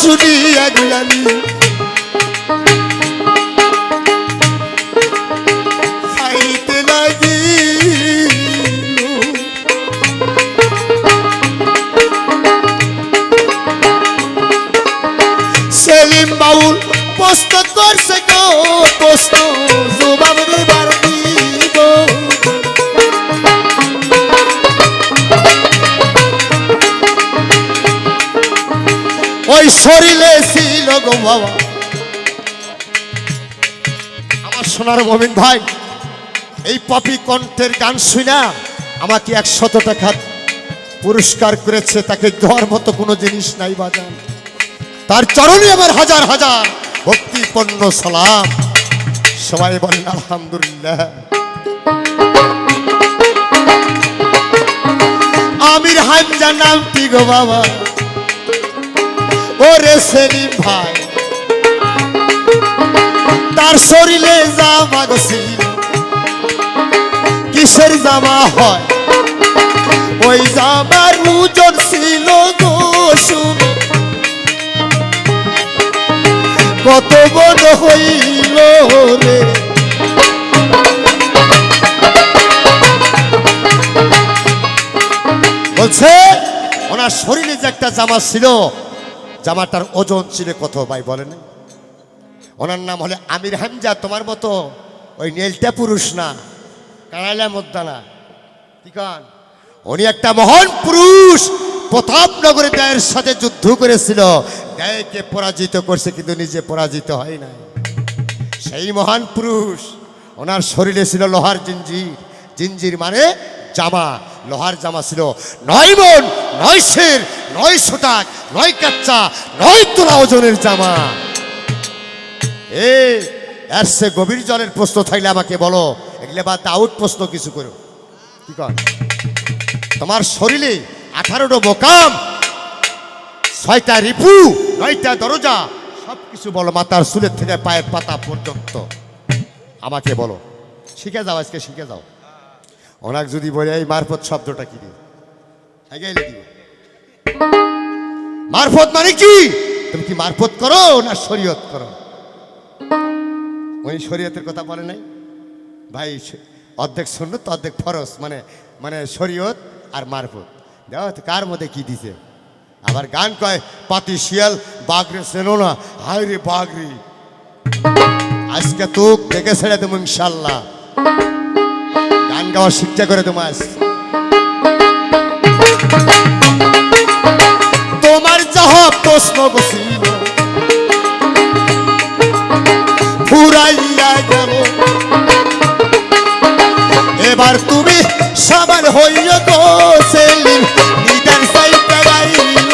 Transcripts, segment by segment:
শুনিয়া গুলামি খাইতে লাগি সেলিম বাউল প্রশ্ন করছে গো প্রশ্ন জবাব দিবার দিব ওই শরীরে ছিল গো বাবা আমার সোনার মুমিন ভাই এই পপি কণ্ঠের গান শুনা আমাকে 100 টাকা পুরস্কার করেছে তাকে দেওয়ার মতো কোনো জিনিস নাই বাজান তার চরণে আমার হাজার হাজার ভক্তিপূর্ণ সালাম সবাই বলেন আলহামদুলিল্লাহ আমির হামজা নামটি গো বাবা ওরে সেলিম ভাই তার শরীরে জামা ছিল কিসের জামা হয় ওই জামার ওজন ছিল গো শুনি কত বড় হইল রে বলছে ওনার শরীরে যে একটা জামা ছিল জামাটার ওজন ছিল কত ভাই বলেন ওনার নাম হলে আমির হামজা তোমার মতো ওই নেলটা পুরুষ না কানাইলা মোদ্দানা কি কান উনি একটা মহান পুরুষ প্রতাপনগরে দেয়ের সাথে যুদ্ধ করেছিল দেয়কে পরাজিত করছে কিন্তু নিজে পরাজিত হয় না সেই মহান পুরুষ ওনার শরীরে ছিল লোহার জিঞ্জির জিঞ্জির মানে জামা লোহার জামা ছিল 9 মণ 9 সের 900 টাক 9 কাচ্চা 9 তোলা ওজনের জামা এর সে গভীর জলের প্রশ্ন থাকলে আমাকে বলো এগুলো বা আউট প্রশ্ন কিছু করো কি কর তোমার শরীরে 18টা মোকাম 6টা রিপু 9টা দরজা সবকিছু বলো মাথার চুলের থেকে পায়ের পাতা পর্যন্ত আমাকে বলো শিখে যাও আজকে শিখে যাও ওনাকে যদি বলে এই মারফত শব্দটা কি মারফত মানে কি তুমি কি মারফত করো না শরীয়ত করো ওই শরীয়তের কথা বলে নাই ভাই অর্ধেক সুন্নত অর্ধেক ফরজ মানে মানে শরীয়ত আর মারফত দেখো কার মধ্যে কি দিছে আবার গান কয় পাতি শিয়াল বাঘরে চেনো না হায় রে বাঘরি আজকে তো দেখে ছেড়ে দেবো ইনশাল্লাহ গান গাওয়া শিক্ষা করে তোমার তোমার যাহা প্রশ্ন বসিল ফুরাইয়া গেল এবার তুমি সাবান হইয়া গো সেলিম নিদান সাইটা গাইল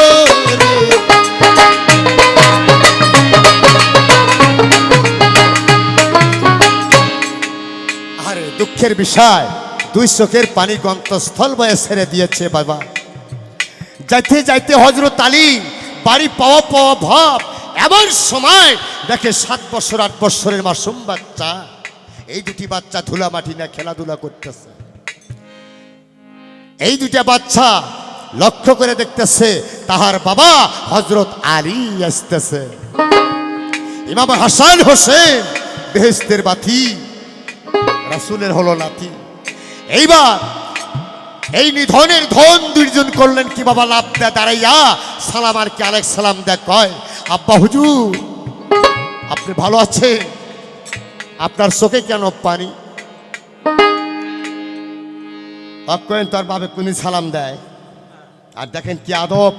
আরে দুঃখের বিষয় 2 চোখের পানি গন্তস্থল বয়ে ছেড়ে দিয়েছে বাবা যাইতে যাইতে হযরত আলী বাড়ি পাওয়া পাওয়া ভাব এমন সময় দেখে 7 বছর 8 বছরের মাসুম বাচ্চা এই দুটি বাচ্চা ধুলা মাটি না খেলাধুলা করতেছে এই দুটা বাচ্চা লক্ষ্য করে দেখতেছে তাহার বাবা হযরত আলী আসতেছে ইমাম হাসান হোসেন বেহেশতের বাতি রাসূলের হলো নাতি এইবার এই নিধনের ধন দুইজন করলেন কি বাবা লাভ দেয় দাঁড়াইয়া সালাম আর কি আলেক সালাম দেয় কয় আব্বা হুজুর আপনি ভালো আছেন আপনার চোখে কেন পানি কয়েন তার বাবে কোনি সালাম দেয় আর দেখেন কি আদব